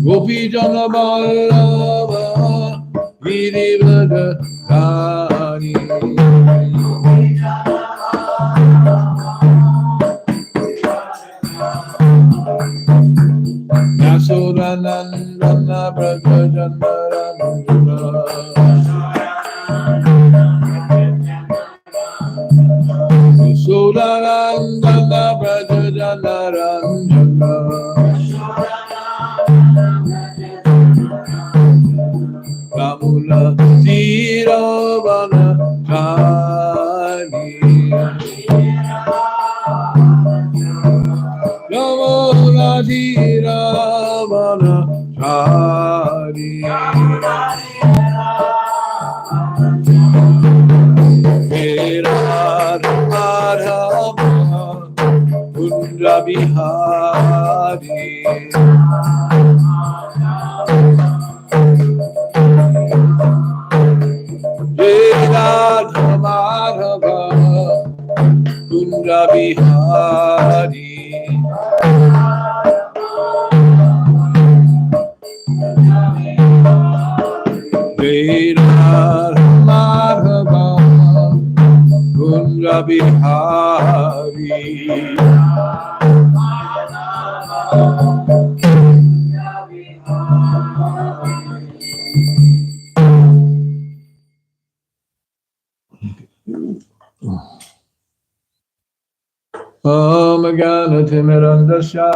Gopi Jana Vallabha Giridharadhari Yasodanandana Braja Jandaranjana Yasodanandana Braja Jandaranjana Kamula Dhirodatta Kali Kamula Dhirodatta Kali Dhirodatta Kundra Bihari Dhirodatta Madhava Kundra Bihari Dhirodatta Madhava Kundra Bihari Om Ganatimirandasya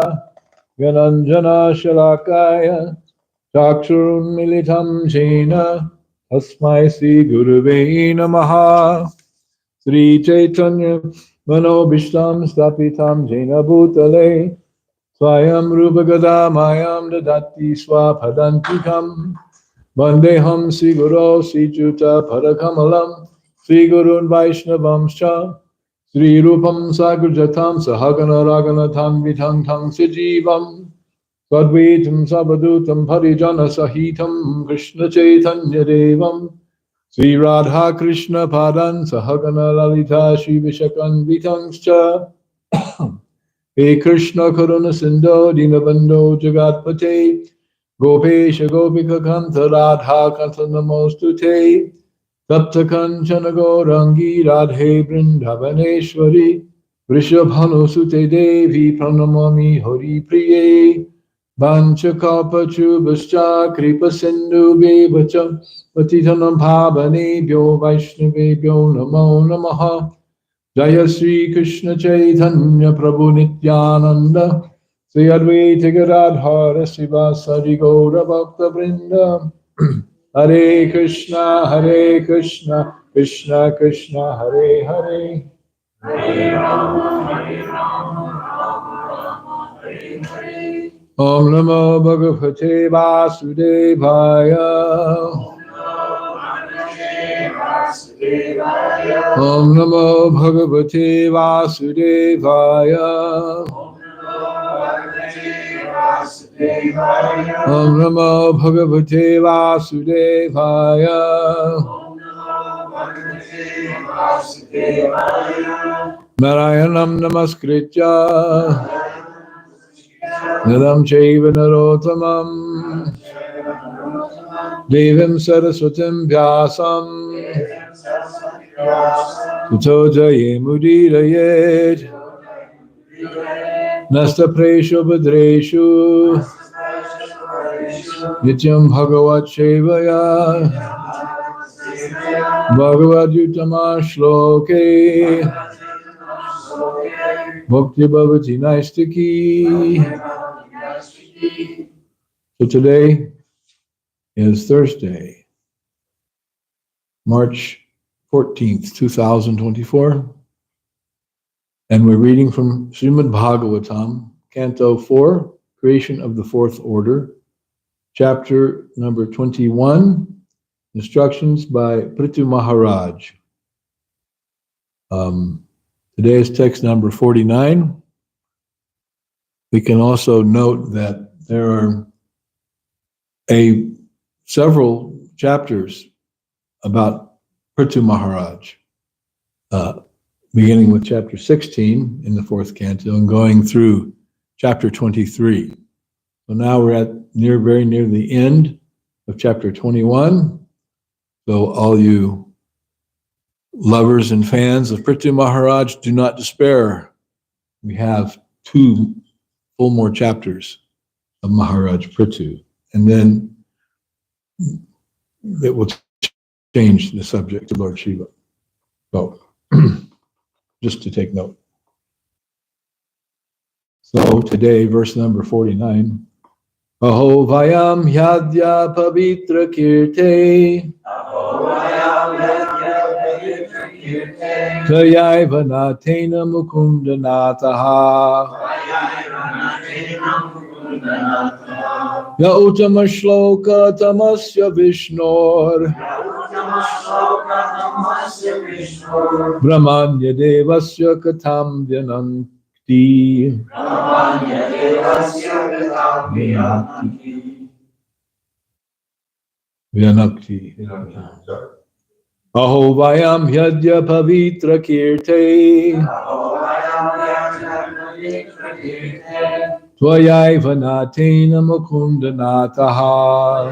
Gananjana Shalakaya Chakshurun Militam Jena Tasmai Sri Guruve Namaha Sri Chaitanya Manobishtam Stapitam Jena Bhutale Swayam Rupagada Mayam Dadati Swapadantikam Vandeham Sri Guru Sri Juta Parakamalam Sri Gurun Vaishnavamscha Sri Rupam Sagrajatam Sahagana Raganatam Vitang Tang Sajivam Sadvitam Sabadutam Parijana Sahitam Krishna Chaitanya Devam Sri Radha Krishna Padan Sahagana Lalita Shri Vishakan Vitangscha He Krishna Karuna Sindho Dinabando Jagatpate Gopesha Gopika Kanta Radha Kanta Namostute Tapta Kanchana Gaurangi Radhe Vrindavaneshwari Vrishabhanu Sute Devi Pranamami Hari Priye Vanchakapachubhascha Kripa Sindhu Bevacha Patitanam Bhavanebhyo Vaishnavebhyo Namo Namaha Jaya Sri Krishna Chaitanya Prabhu Nityananda Sri Advaita Gadadhara Srivasadi Gaura Bhakta Vrinda Hare Krishna Krishna Krishna Hare Hare Hare Rama, Hare Rama, Rama Rama, Hare Hare. Om Namo Bhagavate Vasudevaya Om Namo Bhagavate Vasudevaya Om Namo Bhagavate Vasudevaya Narayanam Namaskritya Naram Chaiva Narottamam Devim Saraswatim Vyasam Tato Jayemudidayet Nasta Presho Bhadreshu Nityam Bhagavat Shevaya Bhagavad Utama Shloke Bhakti Bhavati Naistaki. So today is Thursday, March 14th, 2024, and we're reading from Srimad Bhagavatam, Canto 4, Creation of the Fourth Order, Chapter number 21, Instructions by Prithu Maharaj. Today's text number 49. We can also note that there are several chapters about Prithu Maharaj, beginning with chapter 16 in the fourth canto and going through chapter 23. So now we're at very near the end of chapter 21. So all you lovers and fans of Prithu Maharaj, do not despair. We have 2 full more chapters of Maharaj Prithu, and then it will change the subject to Lord Shiva. So just to take note. So today, verse number 49. Aho vayam yadya pavitra kirte Tvayaiva natena mukunda nataha Ya uttama shloka tamasya vishnor Brahmanya devasya katam vyananti Vyanakti. Aho vayam yadya pavitra kirte Tvayaiva natena mukunda nataha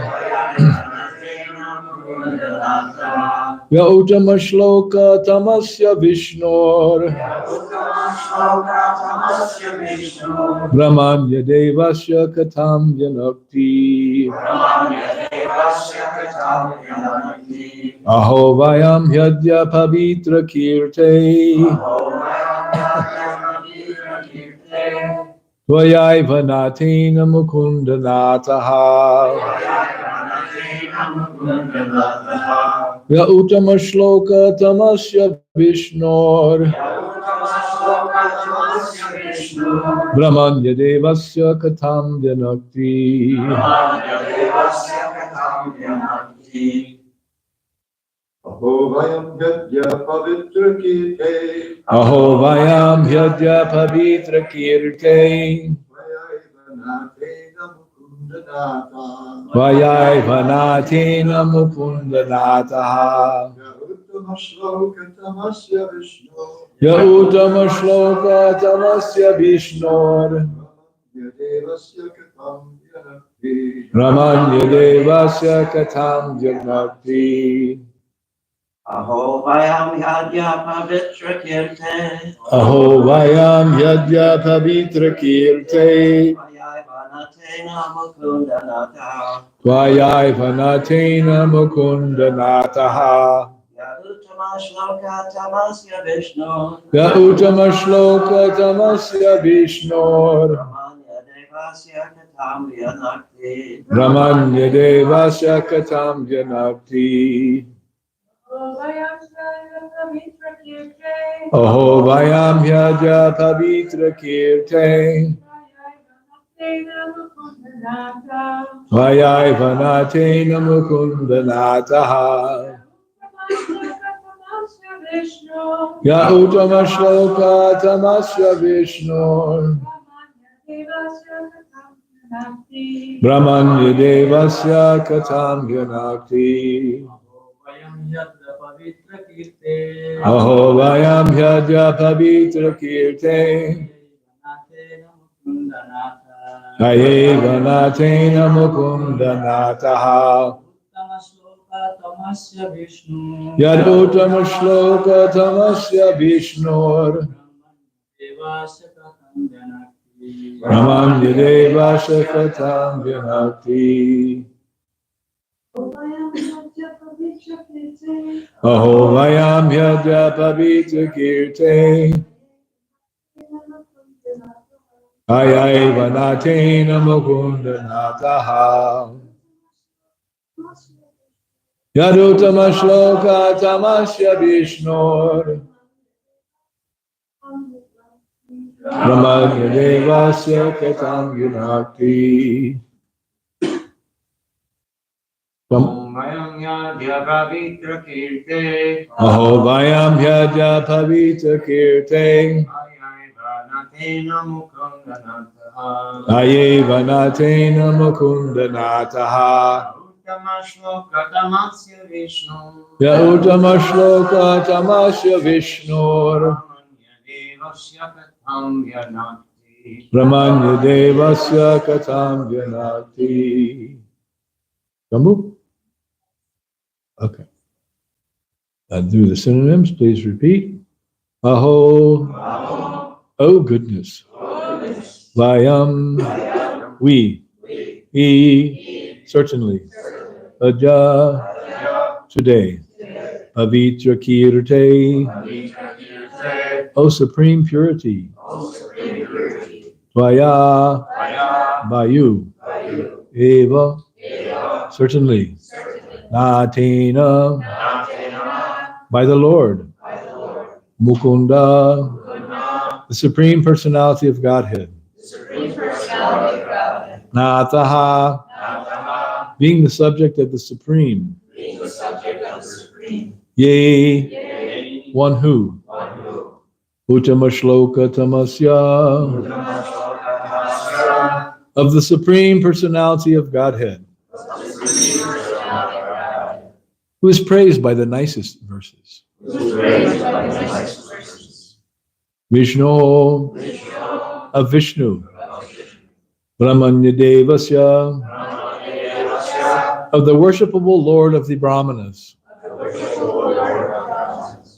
Ya uttama shloka tamasya vishnor Brahmanya devasya katam vyanakti Aho vayam yadya pavitra kirte Tvayaiva natena mukunda nataha Ya uttama shloka tamasya vishnor Brahmanya devasya katam vyanakti Aho vayam yadya pavitra kirte Aho vayam yadya pavitra kirte Tvayaiva natena mukunda nataha Ya uttama shloka tamasya vishnor Brahmanya devasya katam vyanakti Aho vayam yadya pavitra kirte Aho vayam yadya pavitra kirte Tvayaiva natena mukunda nataha Tvayaiva natena mukunda nataha Yaduttama shloka tamasya vishnu Ya uttama shloka tamasya vishnor Brahmanya devasya katam vyanakti Brahmanya devasya katam vyanakti Aho vayam yadya pavitra kirte Tvayaiva natena mukunda nataha Ya uttama shloka tamasya vishnor Brahmanya devasya katam vyanakti Aho vayam yadya pavitra kirte Tvayaiva natena mukunda nataha Yad uttama shloka tamasya vishnor Brahmanya devasya katam vyanakti Aho vayam yadya pavitra kirte Tvayaiva natena mukunda nataha Yad uttama shloka tamasya vishnor Brahmanya devasya katam vyanakti Vayam yadya pavitra kirte Aho vayam yadya pavitra kirte Tvayaiva natena mukunda nataha Tvayaiva natena mukunda nataha Uttama shloka tamasya vishnu Ya uttama shloka tamasya vishnor Brahmanya devasya katam vyanakti Ramanya Devasya Katam Janati. Prabhu? Okay. I'll do the synonyms. Please repeat. Aho. Oh goodness. Vayam. We. E. Certainly. Aja. Today. Avitra Kirte. O supreme purity. Vaya. By you. Eva. Certainly. Natena. By the Lord. Mukunda. The Supreme Personality of Godhead. Nataha. Being the subject of the Supreme. Yea. One who. Uttama Shloka Tamasya. Of the Supreme Personality of Godhead. Who is praised by the nicest verses. Vishnu. Of Vishnu. Brahmanya Devasya. Of the worshipable Lord of the Brahmanas.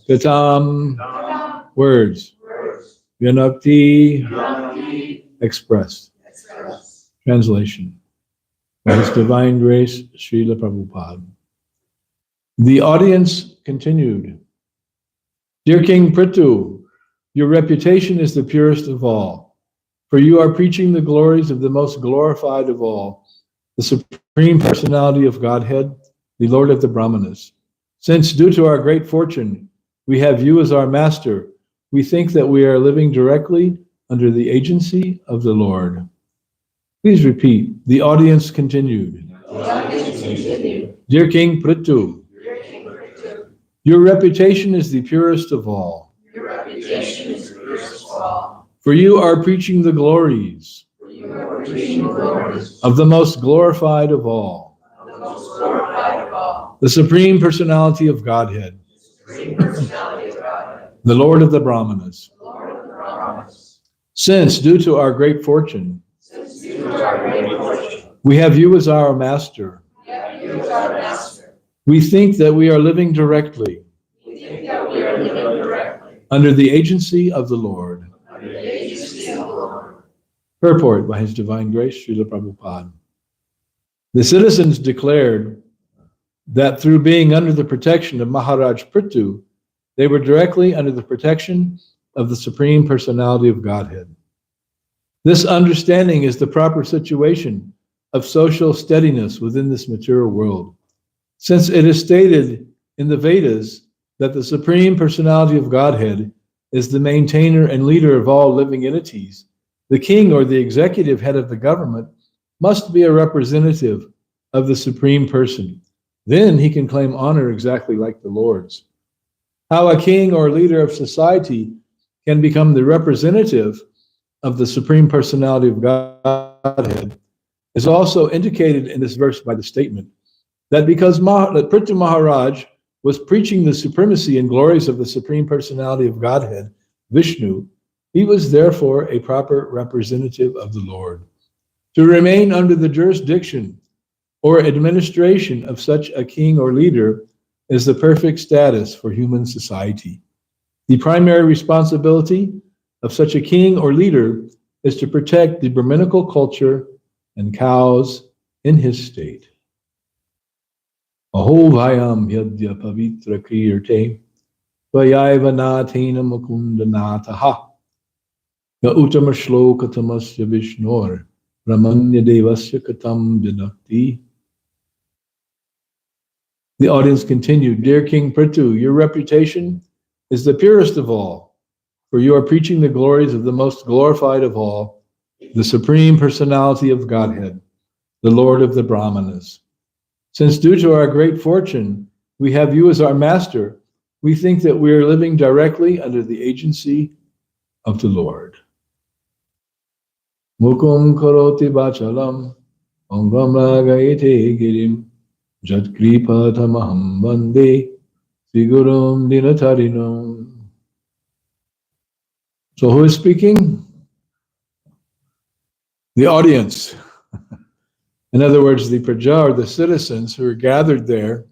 Katam. Words. Vyanakti. Expressed. Translation. By His Divine Grace, Srila Prabhupada. The audience continued. Dear King Prithu, your reputation is the purest of all, for you are preaching the glories of the most glorified of all, the Supreme Personality of Godhead, the Lord of the Brahmanas. Since, due to our great fortune, we have you as our master, we think that we are living directly under the agency of the Lord. Please repeat. The audience continued. Dear King Prithu, your reputation is the purest of all. For you are preaching the glories of the most glorified of all, the Supreme Personality of Godhead, the Lord of the Brahmanas. Since, due to our great fortune, we have you as our master, we think that we are living directly under the agency of the Lord. Purport by His Divine Grace, Srila Prabhupada. The citizens declared that through being under the protection of Maharaj Prithu, they were directly under the protection of the Supreme Personality of Godhead. This understanding is the proper situation of social steadiness within this material world. Since it is stated in the Vedas that the Supreme Personality of Godhead is the maintainer and leader of all living entities, the king or the executive head of the government must be a representative of the Supreme Person. Then he can claim honor exactly like the Lord's. How a king or leader of society can become the representative of the Supreme Personality of Godhead is also indicated in this verse by the statement that because Prithu Maharaj was preaching the supremacy and glories of the Supreme Personality of Godhead, Vishnu, he was therefore a proper representative of the Lord. To remain under the jurisdiction or administration of such a king or leader is the perfect status for human society. The primary responsibility of such a king or leader is to protect the Brahminical culture and cows in his state. Aho vayam yadya pavitra kirte vayaiva nathena mukunda nataha ya uttama shloka tamasya vishnor ramanya devasya katam vinakti. The audience continued, Dear King Prithu, your reputation is the purest of all, for you are preaching the glories of the most glorified of all, the Supreme Personality of Godhead, the Lord of the Brahmanas. Since due to our great fortune, we have you as our master, we think that we are living directly under the agency of the Lord. Mukum karoti bachalam, angam ragaite girim, Jat kripa tamaham vande sigurum dinatarinam. So who is speaking? the audience. In other words, the praja, or the citizens who are gathered there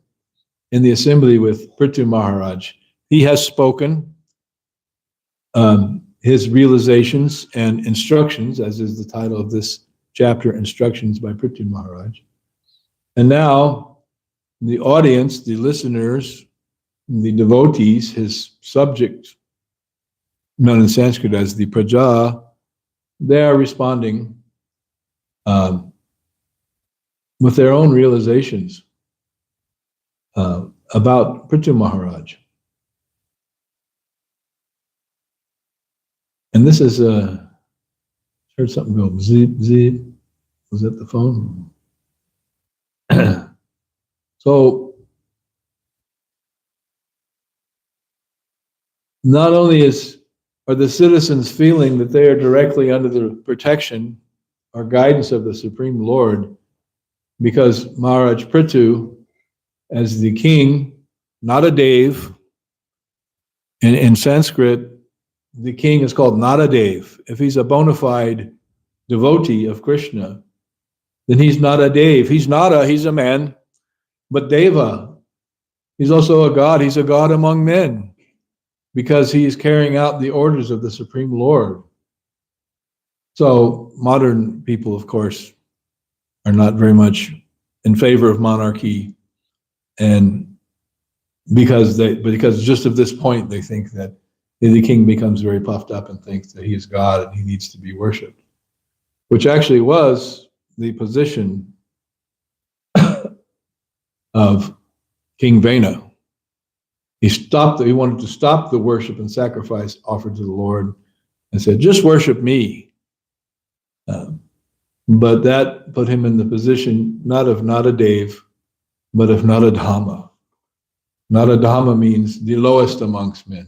in the assembly with Prithu Maharaj. He has spoken his realizations and instructions, as is the title of this chapter, Instructions by Prithu Maharaj. And now the audience, the listeners, the devotees, his subjects, known in Sanskrit as the praja, they are responding with their own realizations about Prithu Maharaj. And this is heard something go zip, zip. Was that the phone? So, not only are the citizens feeling that they are directly under the protection or guidance of the Supreme Lord, because Maharaj Prithu, as the king, not a Dev, in Sanskrit, the king is called Naradev. If he's a bona fide devotee of Krishna, then he's not a Dev. He's a man, but Deva. He's also a god. He's a god among men because he is carrying out the orders of the Supreme Lord. So modern people, of course, are not very much in favor of monarchy, and because just of this point, they think that the king becomes very puffed up and thinks that he is God and he needs to be worshipped, which actually was the position of King Vena. He wanted to stop the worship and sacrifice offered to the Lord and said, just worship me. But that put him in the position not of Naradev, but of Naradhama. Naradhama means the lowest amongst men.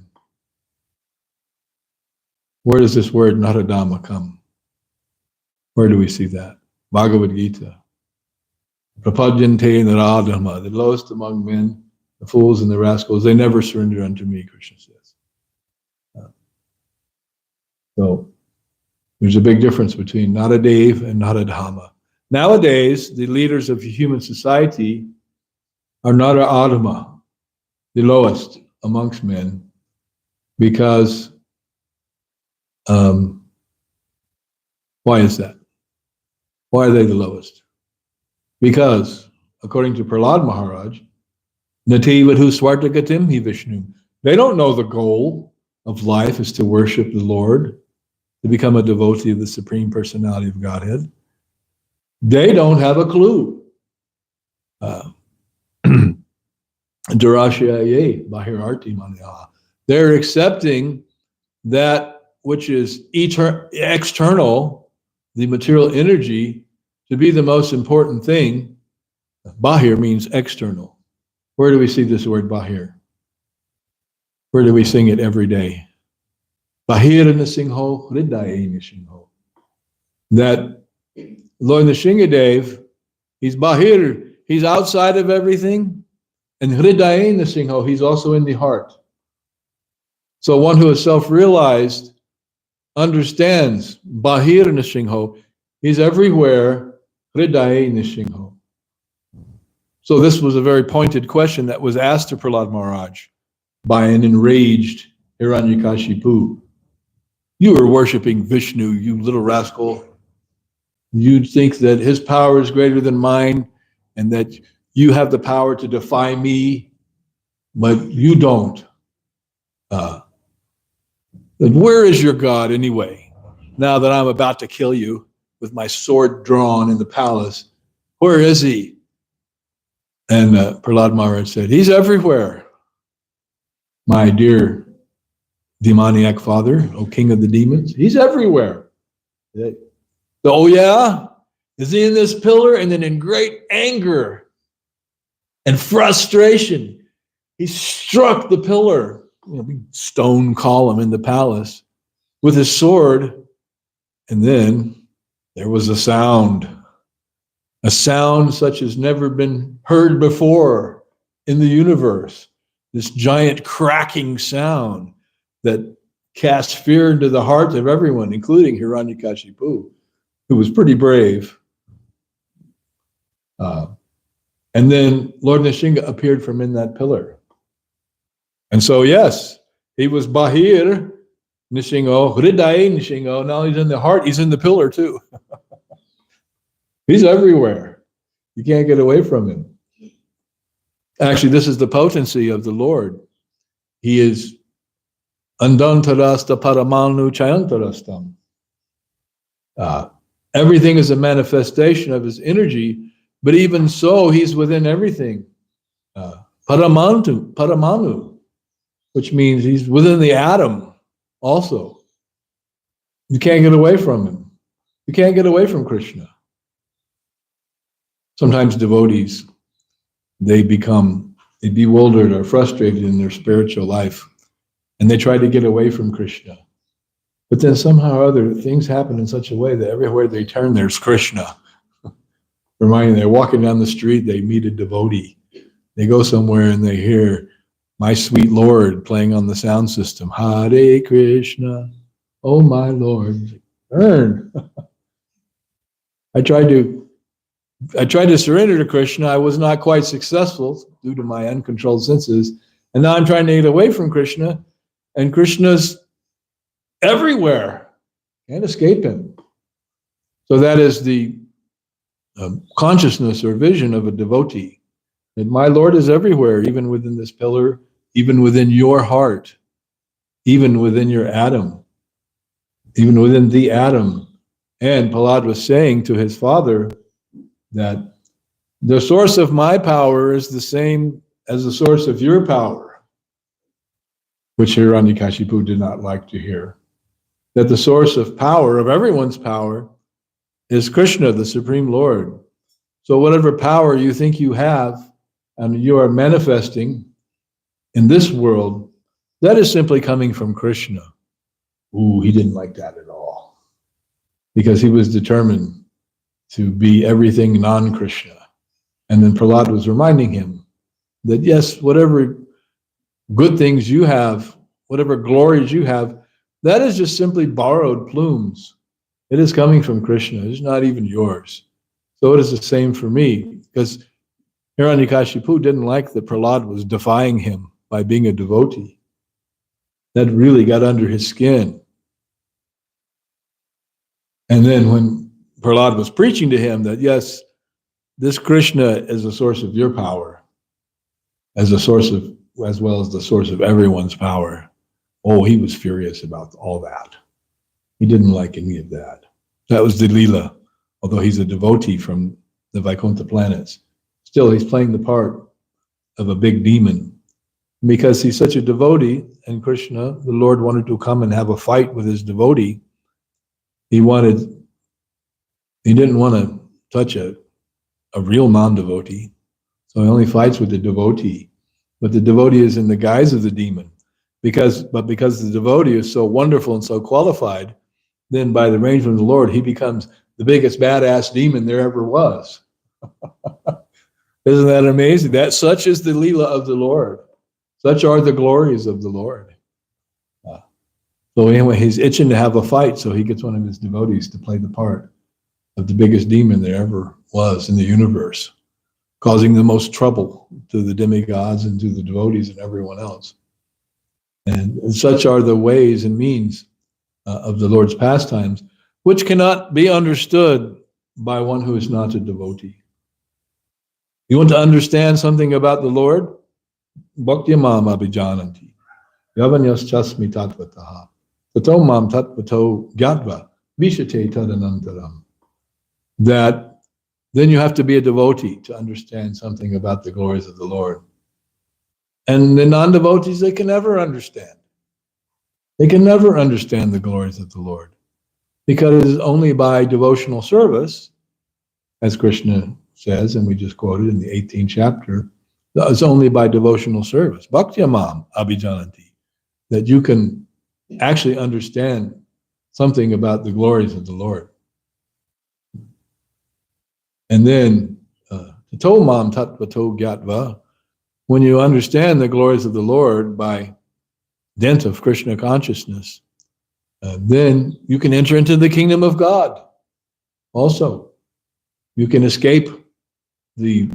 Where does this word Naradhama come? Where do we see that? Bhagavad Gita. Prapadyante Naradhama, the lowest among men, the fools and the rascals, they never surrender unto me, Krishna says. So there's a big difference between Naradev and Naradhama. Nowadays, the leaders of human society are Naradhama, the lowest amongst men, because why is that? Why are they the lowest? Because, according to Prahlad Maharaj, Natevadhu Swartagatim hi Vishnu. They don't know the goal of life is to worship the Lord, to become a devotee of the Supreme Personality of Godhead. They don't have a clue. Durashyaye Bahirarti Manyaha. They're accepting that which is external, the material energy, to be the most important thing. Bahir means external. Where do we see this word Bahir? Where do we sing it every day? Bahir Nisingho, Hridaye Nisingho. That Lord Nrsingadev, he's Bahir, he's outside of everything, and Hridaye Nisingho, he's also in the heart. So one who is self-realized understands Bahir Nisingho, he's everywhere, Hridaye Nisingho. So this was a very pointed question that was asked to Prahlad Maharaj by an enraged Hiranyakashipu. You are worshiping Vishnu, you little rascal. You think that his power is greater than mine and that you have the power to defy me, but you don't. Where is your God anyway? Now that I'm about to kill you with my sword drawn in the palace, where is he? And Prahlad Maharaj said, he's everywhere. My dear demoniac father, O king of the demons, he's everywhere. Oh yeah? Is he in this pillar? And then in great anger and frustration, he struck the pillar, big stone column in the palace, with his sword. And then there was a sound such as never been heard before in the universe. This giant cracking sound that cast fear into the hearts of everyone, including Hiranyakashipu. who was pretty brave. And then Lord Nishinga appeared from in that pillar. And so, yes, he was Bahir Nishingo, Hriday Nishingo. Now he's in the heart, he's in the pillar too. He's everywhere. You can't get away from him. Actually, this is the potency of the Lord. He is Andantarasta Paramanu Chayantarastam. Everything is a manifestation of his energy, but even so, he's within everything. Paramanu, which means he's within the atom also. You can't get away from him. You can't get away from Krishna. Sometimes devotees, they become bewildered or frustrated in their spiritual life, and they try to get away from Krishna. But then somehow or other, things happen in such a way that everywhere they turn, there's Krishna. Reminding they're walking down the street, they meet a devotee. They go somewhere and they hear My Sweet Lord playing on the sound system. Hare Krishna, oh my Lord. Turn. I tried to surrender to Krishna. I was not quite successful due to my uncontrolled senses. And now I'm trying to get away from Krishna, and Krishna's everywhere. Can't escape him. So that is the consciousness or vision of a devotee. That my Lord is everywhere, even within this pillar, even within your heart, even within your atom, even within the atom. And Prahlad was saying to his father that the source of my power is the same as the source of your power, which Hiranyakashipu did not like to hear. That the source of power, of everyone's power, is Krishna, the Supreme Lord. So whatever power you think you have and you are manifesting in this world, that is simply coming from Krishna. Ooh, he didn't like that at all. Because he was determined to be everything non-Krishna. And then Prahlad was reminding him that yes, whatever good things you have, whatever glories you have, that is just simply borrowed plumes. It is coming from Krishna. It's not even yours. So it is the same for me, because Hiranyakashipu didn't like that Prahlad was defying him by being a devotee. That really got under his skin. And then when Prahlad was preaching to him that yes, this Krishna is a source of your power, as well as the source of everyone's power. Oh, he was furious about all that. He didn't like any of that. That was the Leela. Although he's a devotee from the Vaikuntha planets, still he's playing the part of a big demon. Because he's such a devotee, and Krishna, the Lord, wanted to come and have a fight with his devotee. He didn't want to touch a real non-devotee. So he only fights with the devotee. But the devotee is in the guise of the demon. Because the devotee is so wonderful and so qualified, then by the arrangement of the Lord, he becomes the biggest badass demon there ever was. Isn't that amazing? Such is the Leela of the Lord. Such are the glories of the Lord. So anyway, he's itching to have a fight, so he gets one of his devotees to play the part of the biggest demon there ever was in the universe, causing the most trouble to the demigods and to the devotees and everyone else. And such are the ways and means of the Lord's pastimes, which cannot be understood by one who is not a devotee. You want to understand something about the Lord? Bhakti mam abhijananti. Yavanyas chasmi tatvataha. Tato mam tatvato gyatva. Vishate tadanantaram. That then you have to be a devotee to understand something about the glories of the Lord. And the non-devotees, they can never understand. They can never understand the glories of the Lord. Because it is only by devotional service, as Krishna says, and we just quoted in the 18th chapter, it's only by devotional service, bhaktyamam abhijananti, that you can actually understand something about the glories of the Lord. And then, tato mam tatvato gyatva, when you understand the glories of the Lord by dint of Krishna consciousness, then you can enter into the kingdom of God. also. You can escape the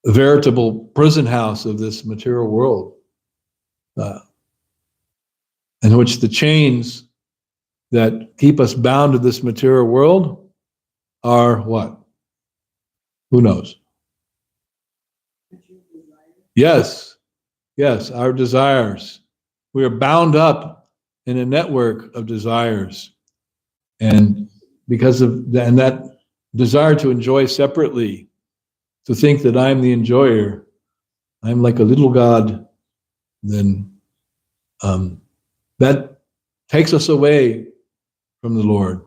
veritable prison house of this material world, in which the chains that keep us bound to this material world are what? Who knows? Yes, our desires. We are bound up in a network of desires. And because of that, and that desire to enjoy separately, to think that I'm the enjoyer, I'm like a little God, then that takes us away from the Lord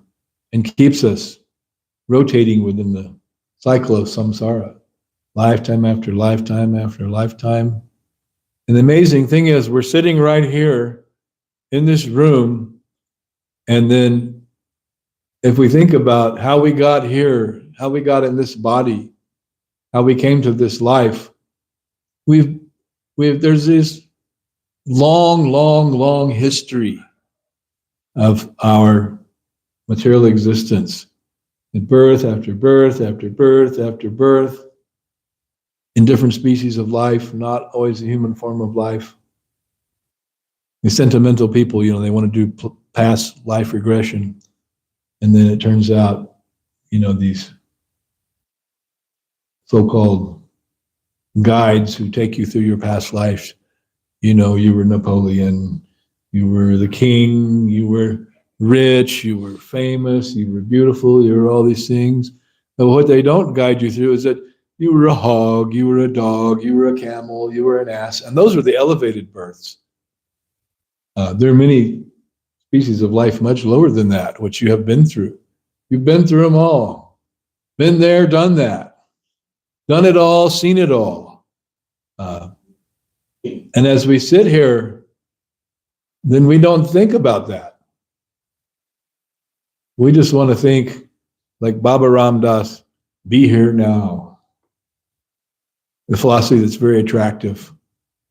and keeps us rotating within the cycle of samsara, lifetime after lifetime after lifetime. And the amazing thing is, we're sitting right here in this room, and then if we think about how we got here, how we got in this body, how we came to this life, there's this long history of our material existence, in birth after birth after birth after birth, in different species of life, not always the human form of life. The sentimental people, they want to do past life regression, and then it turns out, these so-called guides who take you through your past lives. You were Napoleon, you were the king, you were rich, you were famous, you were beautiful, you were all these things. But what they don't guide you through is that you were a hog, you were a dog, you were a camel, you were an ass. And those were the elevated births. There are many species of life much lower than that, which you have been through. You've been through them all. Been there, done that. Done it all, seen it all. And as we sit here, then we don't think about that. We just want to think, like Baba Ram Das, be here now. The philosophy that's very attractive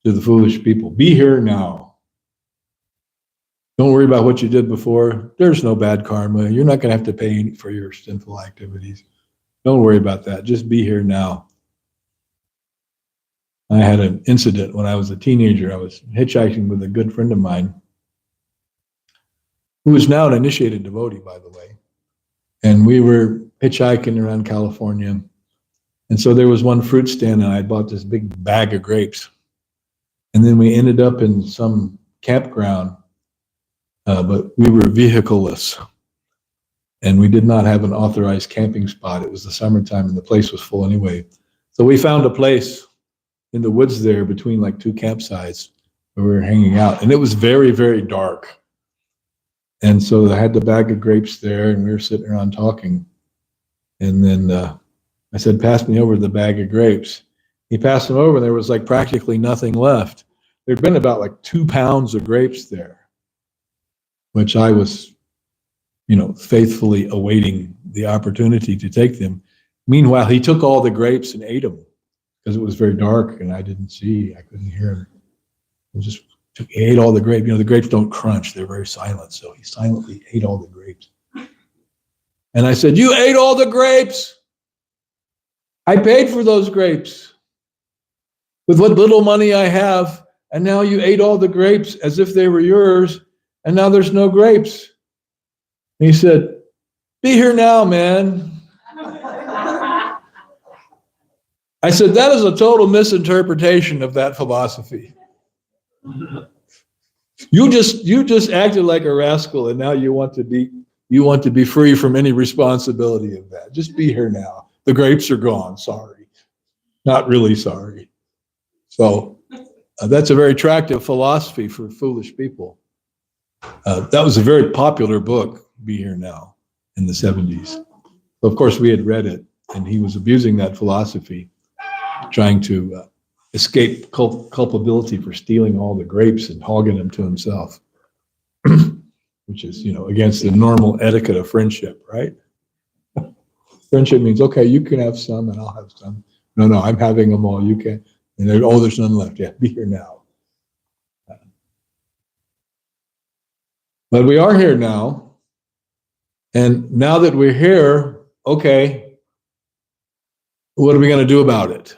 to the foolish people. Be here now. Don't worry about what you did before. There's no bad karma. You're not going to have to pay for your sinful activities. Don't worry about that. Just be here now. I had an incident when I was a teenager. I was hitchhiking with a good friend of mine, who is now an initiated devotee, by the way. And we were hitchhiking around California. And so there was one fruit stand, and I bought this big bag of grapes. And then we ended up in some campground, but we were vehicle-less. And we did not have an authorized camping spot. It was the summertime, and the place was full anyway. So we found a place in the woods there between like two campsites where we were hanging out. And it was very, very dark. And so I had the bag of grapes there, and we were sitting around talking. And then I said, pass me over the bag of grapes. He passed them over, and there was like practically nothing left. There'd been about like 2 pounds of grapes there, which I was, faithfully awaiting the opportunity to take them. Meanwhile, he took all the grapes and ate them because it was very dark and I couldn't hear him. He ate all the grapes. The grapes don't crunch. They're very silent. So he silently ate all the grapes. And I said, you ate all the grapes. I paid for those grapes with what little money I have. And now you ate all the grapes as if they were yours. And now there's no grapes. And he said, be here now, man. I said, that is a total misinterpretation of that philosophy. You just acted like a rascal, and now you want to be free from any responsibility of that. Just be here now. The grapes are gone. Sorry. Not really sorry. So that's a very attractive philosophy for foolish people. That was a very popular book, Be Here Now, in the 70s. Of course, we had read it, and he was abusing that philosophy, trying to escape culpability for stealing all the grapes and hogging them to himself, which is, against the normal etiquette of friendship, right? Friendship means, okay, you can have some and I'll have some. No, I'm having them all. You can. And there's none left. Yeah, be here now. But we are here now, And now that we're here, okay, what are we going to do about it?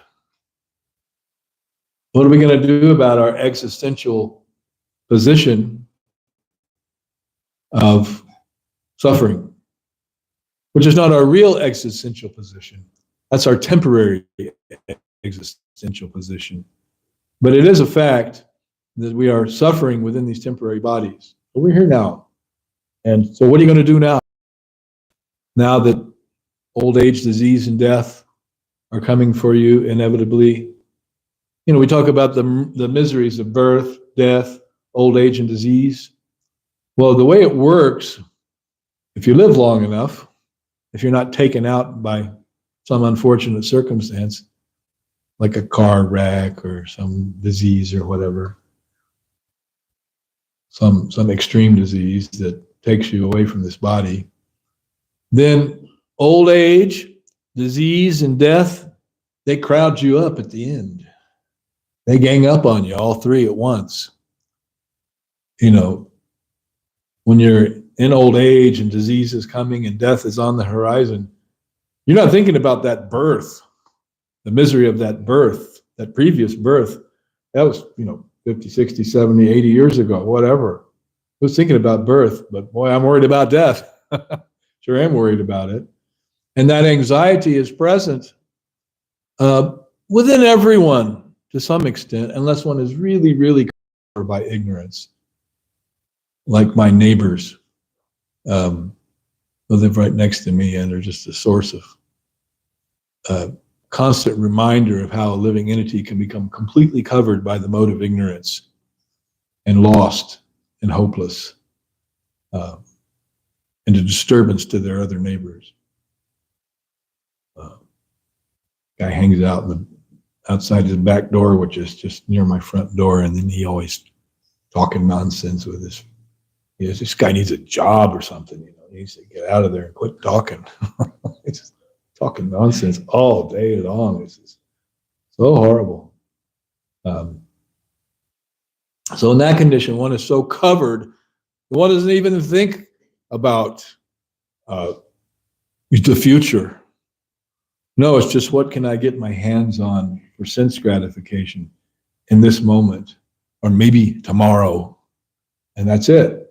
What are we going to do about our existential position of suffering, which is not our real existential position? That's our temporary existential position. But it is a fact that we are suffering within these temporary bodies. But we're here now. And so what are you going to do now? Now that old age, disease, and death are coming for you inevitably. You know, we talk about the miseries of birth, death, old age, and disease. Well, the way it works, if you live long enough, if you're not taken out by some unfortunate circumstance, like a car wreck or some disease or whatever, some extreme disease that takes you away from this body, then old age, disease, and death, they crowd you up at the end. They gang up on you, all three at once. You know, when you're in old age and disease is coming and death is on the horizon, you're not thinking about that birth, the misery of that birth, that previous birth. That was, 50, 60, 70, 80 years ago, whatever. I was thinking about birth, but boy, I'm worried about death. Sure am worried about it. And that anxiety is present within everyone to some extent, unless one is really, really covered by ignorance. Like my neighbors who live right next to me, and they're just a source of constant reminder of how a living entity can become completely covered by the mode of ignorance and lost and hopeless, and a disturbance to their other neighbors. Guy hangs out outside his back door, which is just near my front door, and then he always talking nonsense with this guy needs a job or something, he needs to get out of there and quit talking. He's just talking nonsense all day long. It's just so horrible. So in that condition, one is so covered, one doesn't even think about the future. No, it's just what can I get my hands on for sense gratification in this moment, or maybe tomorrow, and that's it.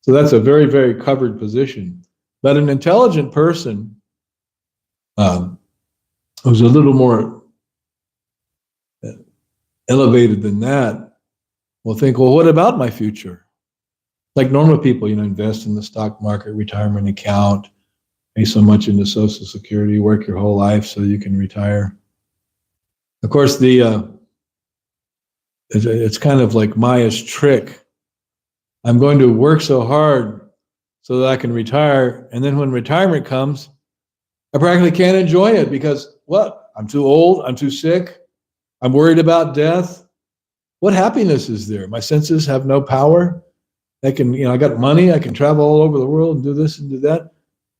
So that's a very, very covered position. But an intelligent person who's a little more elevated than that will think, well, what about my future? Like normal people, invest in the stock market, retirement account, pay so much into Social Security, work your whole life so you can retire. Of course, it's kind of like Maya's trick. I'm going to work so hard so that I can retire, and then when retirement comes, I practically can't enjoy it because what? I'm too old, I'm too sick, I'm worried about death. What happiness is there? My senses have no power. I got money, I can travel all over the world and do this and do that.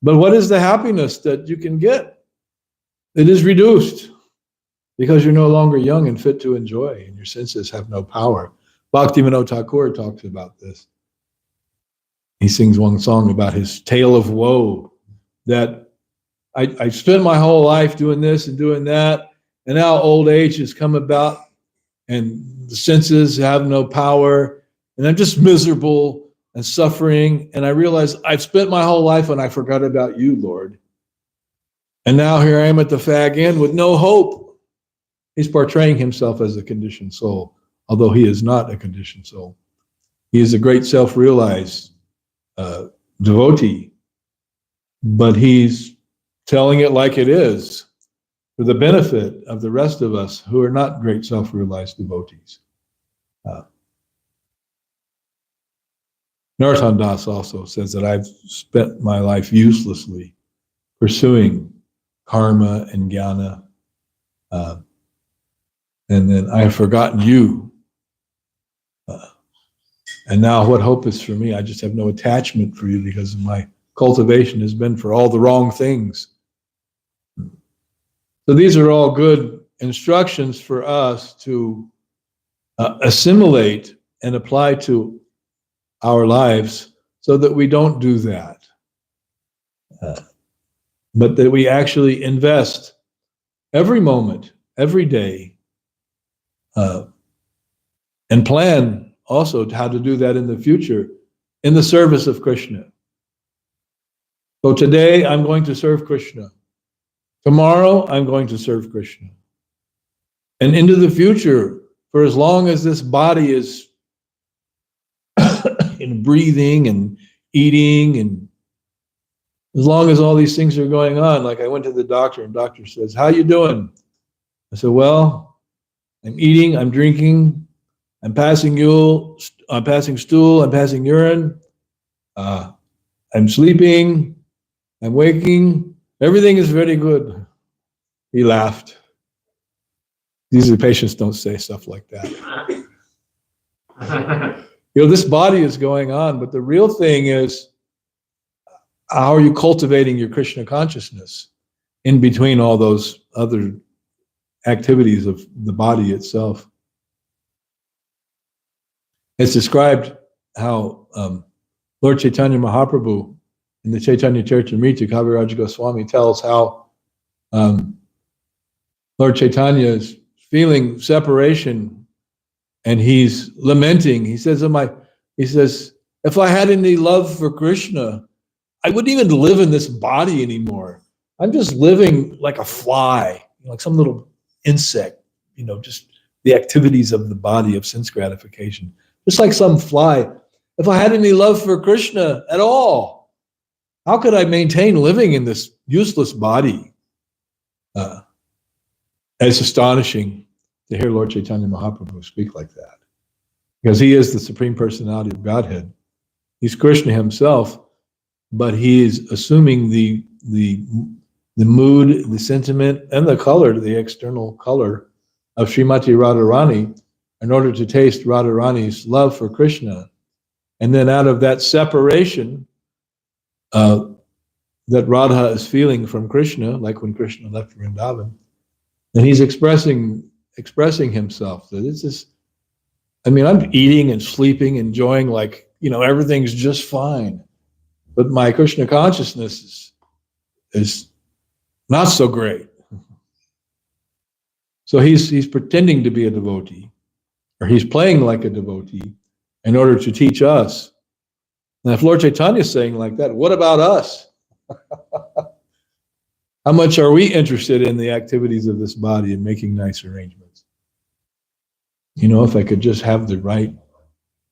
But what is the happiness that you can get? It is reduced because you're no longer young and fit to enjoy, and your senses have no power. Bhaktivinoda Thakur talks about this. He sings one song about his tale of woe, that I spent my whole life doing this and doing that, and now old age has come about, and the senses have no power, and I'm just miserable and suffering, and I realize I've spent my whole life and I forgot about you, Lord. And now here I am at the fag end with no hope. He's portraying himself as a conditioned soul, although he is not a conditioned soul. He is a great self-realized devotee, but he's telling it like it is for the benefit of the rest of us who are not great self-realized devotees. Narottam Das also says that I've spent my life uselessly pursuing karma and jnana, and then I have forgotten you. And now what hope is for me? I just have no attachment for you because my cultivation has been for all the wrong things. So these are all good instructions for us to assimilate and apply to our lives so that we don't do that. But that we actually invest every moment, every day, and plan also how to do that in the future in the service of Krishna. So today I'm going to serve Krishna. Tomorrow I'm going to serve Krishna. And into the future, for as long as this body is breathing and eating, and as long as all these things are going on, like I went to the doctor and the doctor says, "How you doing?" I said, "Well, I'm eating, I'm drinking, I'm passing stool, I'm passing urine, I'm sleeping, I'm waking, everything is very good." He laughed. Usually patients don't say stuff like that. This body is going on, but the real thing is, how are you cultivating your Krishna consciousness in between all those other activities of the body itself? It's described how Lord Chaitanya Mahaprabhu in the Chaitanya Charitamrita, Kaviraj Goswami tells how Lord Chaitanya is feeling separation and he's lamenting. He says, if I had any love for Krishna, I wouldn't even live in this body anymore. I'm just living like a fly, like some little insect, just the activities of the body of sense gratification. Just like some fly. If I had any love for Krishna at all, how could I maintain living in this useless body? It's astonishing to hear Lord Chaitanya Mahaprabhu speak like that, because he is the Supreme Personality of Godhead. He's Krishna himself, but he is assuming the mood, the sentiment, and the color, the external color of Srimati Radharani in order to taste Radharani's love for Krishna. And then out of that separation that Radha is feeling from Krishna, like when Krishna left Vrindavan, and he's expressing himself that it's just, I'm eating and sleeping, enjoying everything's just fine. But my Krishna consciousness is not so great. So he's pretending to be a devotee, or he's playing like a devotee in order to teach us. Now, if Lord Chaitanya is saying like that, what about us? How much are we interested in the activities of this body and making nice arrangements? If I could just have the right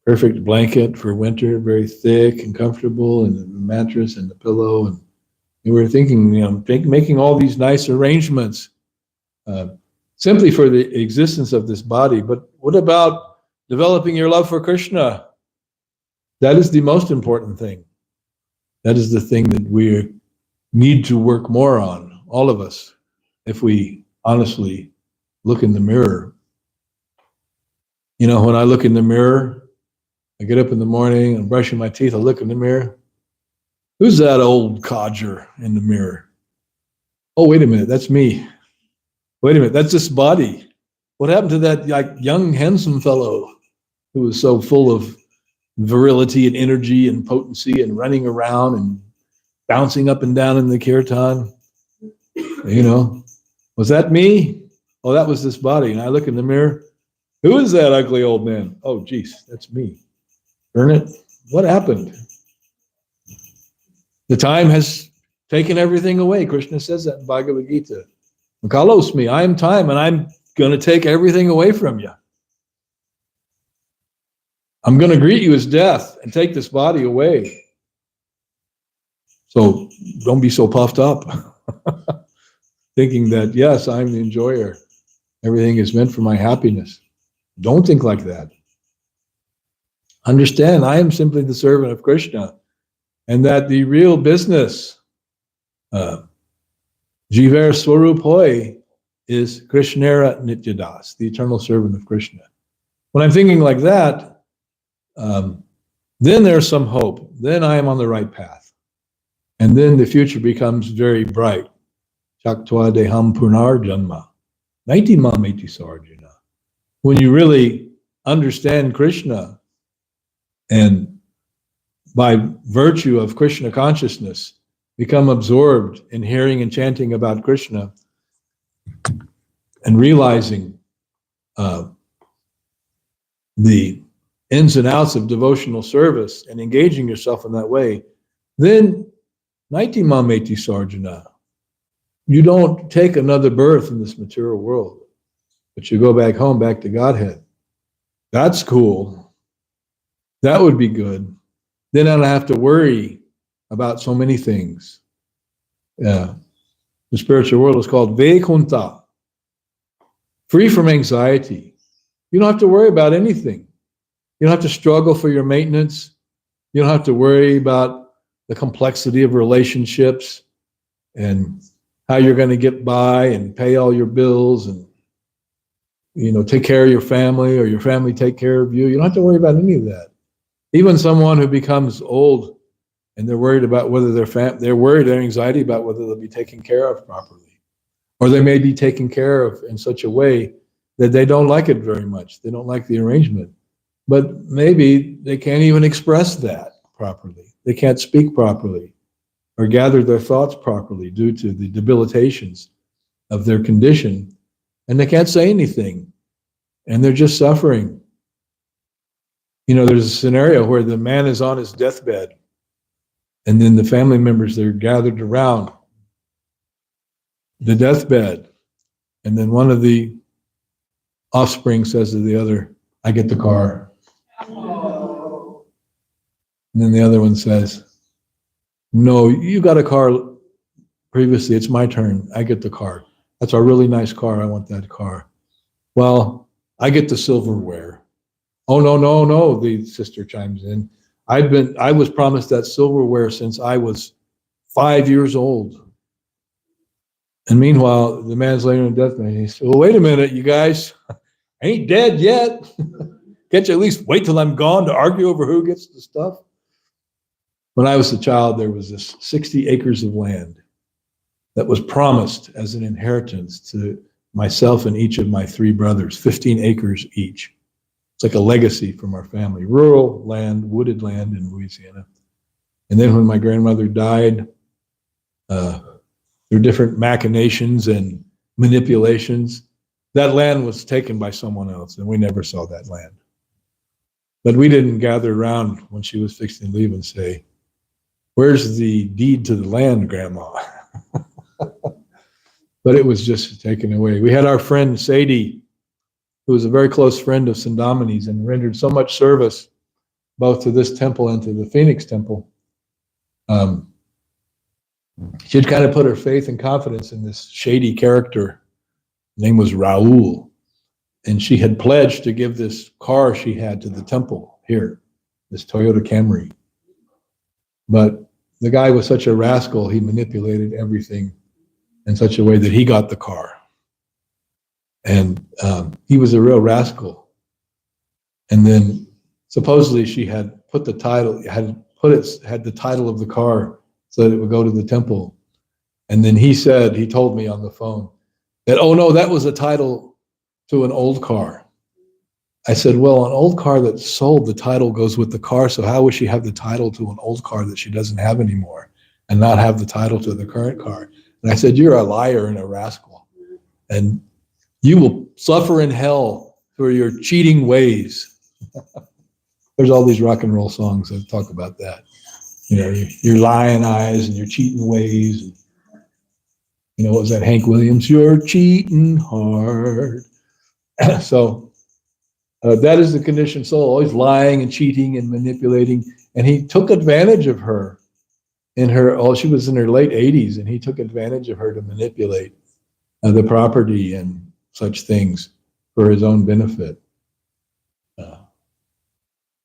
perfect blanket for winter, very thick and comfortable, and the mattress and the pillow, and we were thinking, making all these nice arrangements simply for the existence of this body. But what about developing your love for Krishna? That is the most important thing. That is the thing that we need to work more on, all of us, if we honestly look in the mirror. When I look in the mirror, I get up in the morning, I'm brushing my teeth, I look in the mirror. Who's that old codger in the mirror? Oh, wait a minute, that's me. Wait a minute, that's this body. What happened to that young, handsome fellow who was so full of virility and energy and potency and running around and bouncing up and down in the kirtan? Was that me? Oh, that was this body. And I look in the mirror. Who is that ugly old man? Oh, geez, that's me. Burn it. What happened? The time has taken everything away. Krishna says that in Bhagavad Gita. Kalosmi, I am time, and I'm going to take everything away from you. I'm going to greet you as death and take this body away. So don't be so puffed up, thinking that, yes, I'm the enjoyer. Everything is meant for my happiness. Don't think like that. Understand, I am simply the servant of Krishna, and that the real business, Jiver Swarup Hoy, is Krishnera Nityadas, the eternal servant of Krishna. When I'm thinking like that, then there's some hope. Then I am on the right path. And then the future becomes very bright. Chaktva deham punar janma. Naiti mameti sarjuna. When you really understand Krishna and by virtue of Krishna consciousness, become absorbed in hearing and chanting about Krishna and realizing the ins and outs of devotional service and engaging yourself in that way, then Naiti Mameti Sarjana, you don't take another birth in this material world, but you go back home, back to Godhead. That's cool. That would be good. Then I don't have to worry about so many things. The spiritual world is called Vaikunta, free from anxiety. You don't have to worry about anything. You don't have to struggle for your maintenance. You don't have to worry about the complexity of relationships and how you're going to get by and pay all your bills and, you know, take care of your family or your family take care of you. You don't have to worry about any of that. Even someone who becomes old and they're worried about whether they're worried or anxiety about whether they'll be taken care of properly, or they may be taken care of in such a way that they don't like it very much. They don't like the arrangement, but maybe they can't even express that properly. They can't speak properly or gather their thoughts properly due to the debilitations of their condition, and they can't say anything, and they're just suffering. You know, there's a scenario where the man is on his deathbed, and then the family members, they're gathered around the deathbed, and then one of the offspring says to the other, "I get the car." And then the other one says, "No, you got a car previously, it's my turn, I get the car. That's a really nice car, I want that car." "Well, I get the silverware." "Oh, no, the sister chimes in. I was promised that silverware since I was 5 years old." And meanwhile, the man's laying on deathbed, and he said, "Well, wait a minute, you guys, I ain't dead yet. Can't you at least wait till I'm gone to argue over who gets the stuff?" When I was a child, there was this 60 acres of land that was promised as an inheritance to myself and each of my 3 brothers, 15 acres each. It's like a legacy from our family, rural land, wooded land in Louisiana. And then when my grandmother died, there were different machinations and manipulations. That land was taken by someone else, and we never saw that land. But we didn't gather around when she was fixing to leave and say, "Where's the deed to the land, Grandma?" But it was just taken away. We had our friend Sadie, who was a very close friend of Sandamani's and rendered so much service both to this temple and to the Phoenix temple. She had kind of put her faith and confidence in this shady character. His name was Raul. And she had pledged to give this car she had to the temple here, this Toyota Camry. But the guy was such a rascal, he manipulated everything in such a way that he got the car. And he was a real rascal. And then supposedly she had put the title, had the title of the car so that it would go to the temple. And then he told me on the phone that, "Oh no, that was a title to an old car." I said, "Well, an old car that's sold, the title goes with the car, so how would she have the title to an old car that she doesn't have anymore and not have the title to the current car?" And I said, "You're a liar and a rascal, and you will suffer in hell for your cheating ways." There's all these rock and roll songs that talk about that. You know, your lying eyes and your cheating ways. And, you know, what was that, Hank Williams? "You're cheating hard." So that is the conditioned soul, always lying and cheating and manipulating. And he took advantage of her she was in her late 80s, and he took advantage of her to manipulate the property and such things for his own benefit.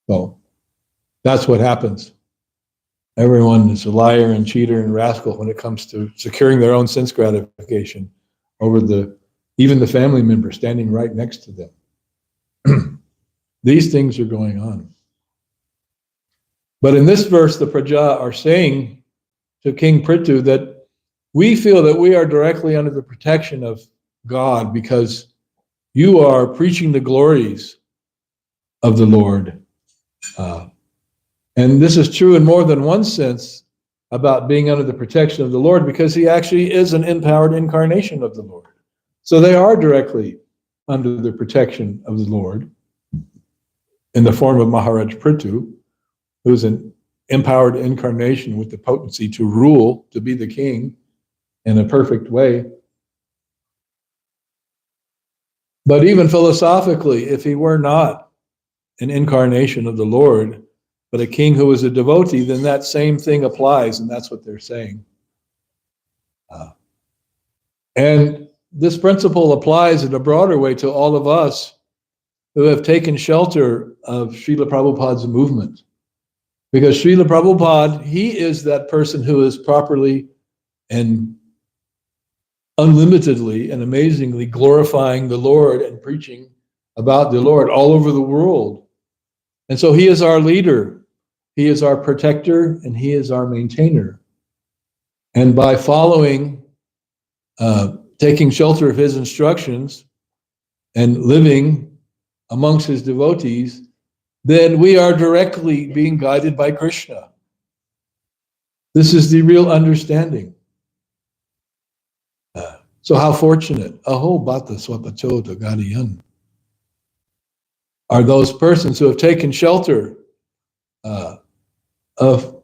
So that's what happens. Everyone is a liar and cheater and rascal when it comes to securing their own sense gratification over even the family member standing right next to them. These things are going on. But in this verse, the Praja are saying to King Prithu that we feel that we are directly under the protection of God because you are preaching the glories of the Lord. And this is true in more than one sense about being under the protection of the Lord, because he actually is an empowered incarnation of the Lord. So they are directly under the protection of the Lord in the form of Maharaj Prithu, who's an empowered incarnation with the potency to rule, to be the king in a perfect way. But even philosophically, if he were not an incarnation of the Lord, but a king who was a devotee, then that same thing applies, and that's what they're saying. And this principle applies in a broader way to all of us who have taken shelter of Srila Prabhupada's movement. Because Srila Prabhupada, he is that person who is properly and unlimitedly and amazingly glorifying the Lord and preaching about the Lord all over the world. And so he is our leader, he is our protector, and he is our maintainer. And by following, taking shelter of his instructions and living amongst his devotees, then we are directly being guided by Krishna. This is the real understanding. So how fortunate, aho bata swapachoda gadiyan, are those persons who have taken shelter of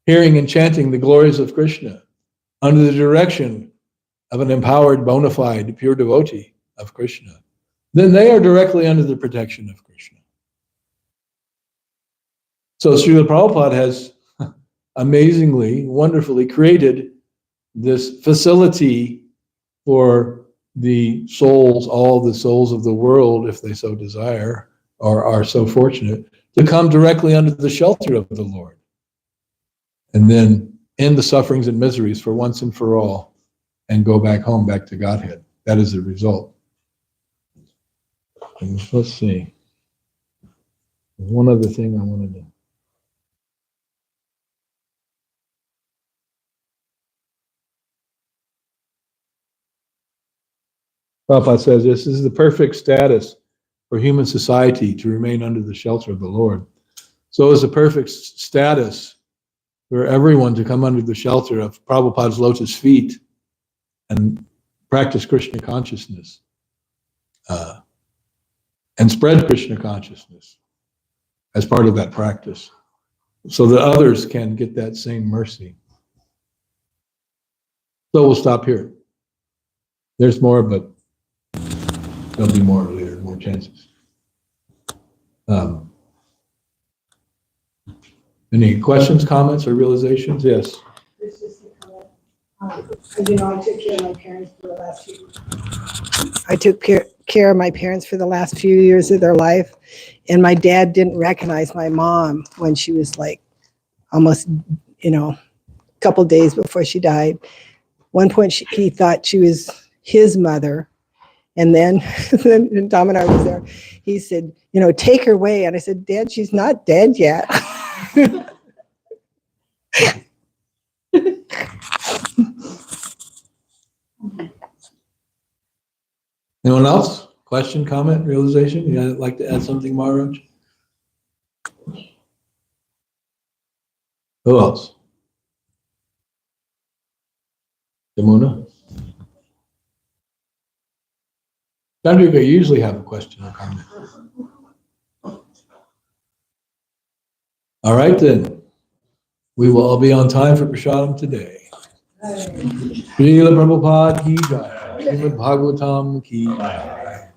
hearing and chanting the glories of Krishna under the direction of an empowered, bona fide, pure devotee of Krishna. Then they are directly under the protection of Krishna. So Srila Prabhupada has amazingly, wonderfully created this facility for the souls, all the souls of the world, if they so desire, or are so fortunate, to come directly under the shelter of the Lord. And then end the sufferings and miseries for once and for all, and go back home, back to Godhead. That is the result. And let's see. One other thing I wanted to. Prabhupada says this is the perfect status for human society to remain under the shelter of the Lord. So is the perfect status for everyone to come under the shelter of Prabhupada's lotus feet and practice Krishna consciousness and spread Krishna consciousness as part of that practice, so that others can get that same mercy. So we'll stop here. There's more, but there'll be more later, more chances. Any questions, comments, or realizations? Yes. This is the comment. As you know, I took care of my parents for the last few. I took care of my parents for the last few years of their life, and my dad didn't recognize my mom when she was like almost, a couple days before she died. One point, he thought she was his mother, and then Tom and I was there. He said, take her away, and I said, Dad, she's not dead yet. Anyone else? Question, comment, realization? You'd like to add something, Maharaj? Who else? Yamuna? Chandrika, you usually have a question or comment. All right, then. We will all be on time for Prasadam today. Srila Prabhupada ki jai. Srimad Bhagavatam ki jai.